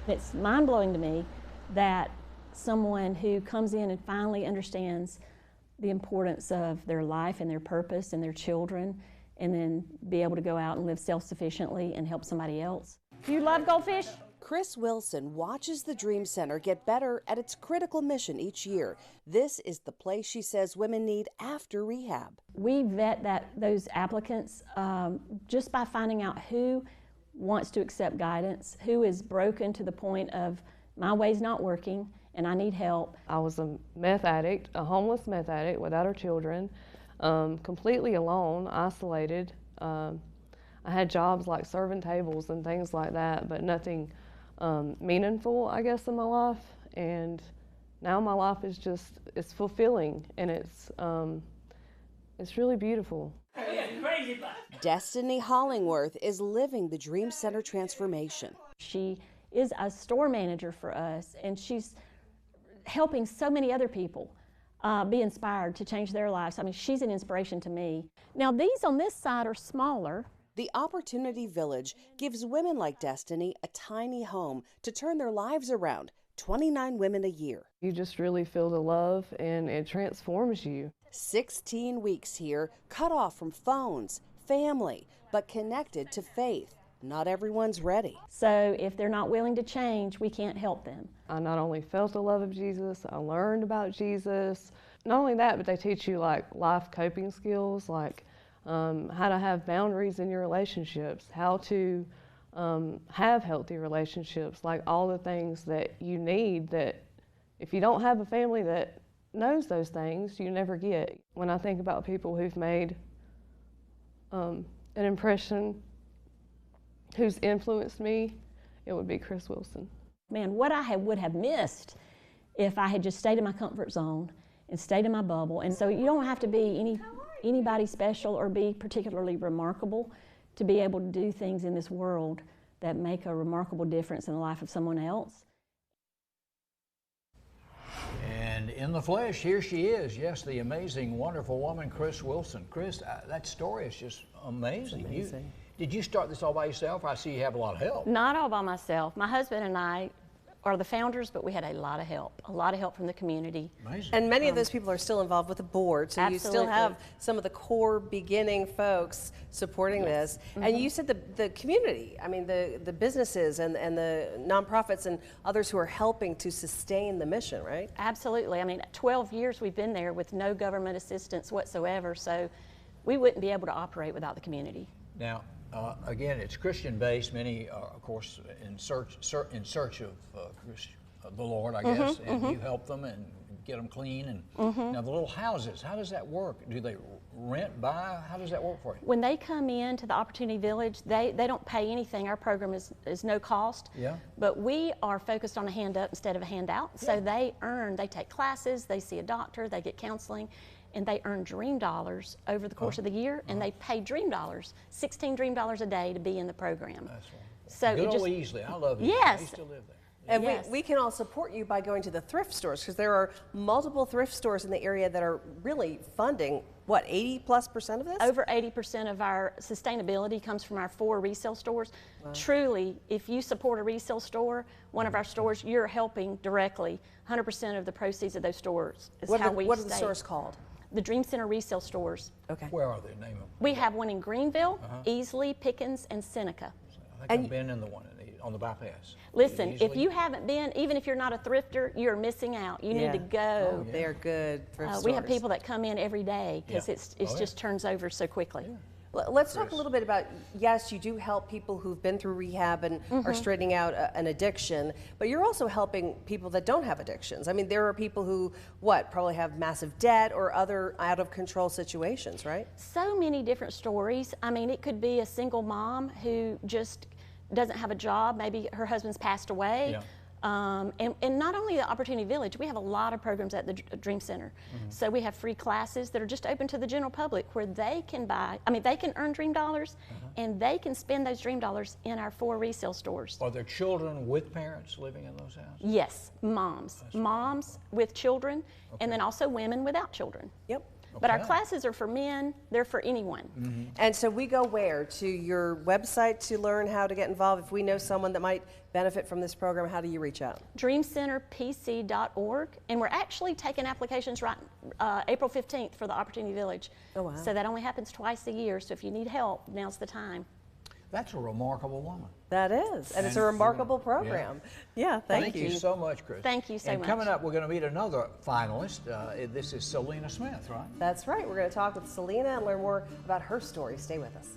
It's mind-blowing to me that someone who comes in and finally understands the importance of their life and their purpose and their children, and then be able to go out and live self-sufficiently and help somebody else. Do you love goldfish? Chris Wilson watches the Dream Center get better at its critical mission each year. This is the place she says women need after rehab. We vet those applicants just by finding out who wants to accept guidance, who is broken to the point of my way's not working and I need help. I was a meth addict, a homeless meth addict without our children, completely alone, isolated. I had jobs like serving tables and things like that, but nothing meaningful, I guess, in my life. And now my life is it's fulfilling, and it's really beautiful. Destiny Hollingworth is living the Dream Center transformation. She is a store manager for us, and she's helping so many other people be inspired to change their lives. I mean, she's an inspiration to me. Now, these on this side are smaller. The Opportunity Village gives women like Destiny a tiny home to turn their lives around. 29 women a year. You just really feel the love, and it transforms you. 16 weeks here, cut off from phones, family, but connected to faith. Not everyone's ready. So if they're not willing to change, we can't help them. I not only felt the love of Jesus, I learned about Jesus. Not only that, but they teach you like life coping skills, like how to have boundaries in your relationships, how to have healthy relationships, like all the things that you need that if you don't have a family that knows those things, you never get. When I think about people who've made an impression, who's influenced me, it would be Chris Wilson. Man, what I would have missed if I had just stayed in my comfort zone and stayed in my bubble. And so you don't have to be anybody special or be particularly remarkable to be able to do things in this world that make a remarkable difference in the life of someone else. And in the flesh, here she is. Yes, the amazing, wonderful woman, Chris Wilson. Chris, that story is just amazing. Did you start this all by yourself? I see you have a lot of help. Not all by myself. My husband and I are the founders, but we had a lot of help from the community. Amazing. And many of those people are still involved with the board, so Absolutely. you still have some of the core beginning folks supporting this. And you said the community, I mean the businesses and the nonprofits and others who are helping to sustain the mission, right? Absolutely. I mean, 12 years we've been there with no government assistance whatsoever, so we wouldn't be able to operate without the community. Now, again, it's Christian-based. Many are, of course, in search of the Lord, I guess, and you help them and get them clean. And now the little houses, how does that work? Do they rent, buy? How does that work for you? When they come in to the Opportunity Village, they don't pay anything. Our program is no cost. Yeah. But we are focused on a hand up instead of a handout. So they take classes, they see a doctor, they get counseling, and they earn Dream Dollars over the course of the year, and they pay Dream Dollars, 16 Dream Dollars a day to be in the program. That's wonderful. So Good old Easley, I love it. Yes. I used to live there. And Yes. we can all support you by going to the thrift stores, because there are multiple thrift stores in the area that are really funding, what, 80+% of this? Over 80% of our sustainability comes from our 4 resale stores. Wow. Truly, if you support a resale store, one of our stores, you're helping directly. 100% of the proceeds of those stores is What how are we the stores called? The Dream Center resale stores. Okay. Where are they? Name them. We have one in Greenville, Easley, Pickens, and Seneca. I think I've been in the one on the bypass. Listen, if you haven't been, even if you're not a thrifter, you're missing out. You need to go. Oh, they're good thrift stores. We have people that come in every day because it Oh, just turns over so quickly. Yeah. Let's talk a little bit about, yes, you do help people who've been through rehab and are straightening out an addiction, but you're also helping people that don't have addictions. I mean, there are people who, probably have massive debt or other out of control situations, right? So many different stories. I mean, it could be a single mom who just doesn't have a job. Maybe her husband's passed away. Yeah. And not only the Opportunity Village, we have a lot of programs at the Dream Center. So we have free classes that are just open to the general public where they can they can earn Dream Dollars and they can spend those Dream Dollars in our 4 resale stores. Are there children with parents living in those houses? Yes, moms. Moms with children, and then also women without children. Yep. But our Okay. classes are for men, they're for anyone. And so we go where? To your website to learn how to get involved? If we know someone that might benefit from this program, how do you reach out? dreamcenterpc.org, and we're actually taking applications right April 15th for the Opportunity Village. Oh, wow. So that only happens twice a year, so if you need help, now's the time. That's a remarkable woman. That is, and it's a And remarkable program. Yeah, thank you. so much, Chris. Thank you so and much. coming up, we're going to meet another finalist. This is Selena Smith, right? That's right. We're going to talk with Selena and learn more about her story. Stay with us.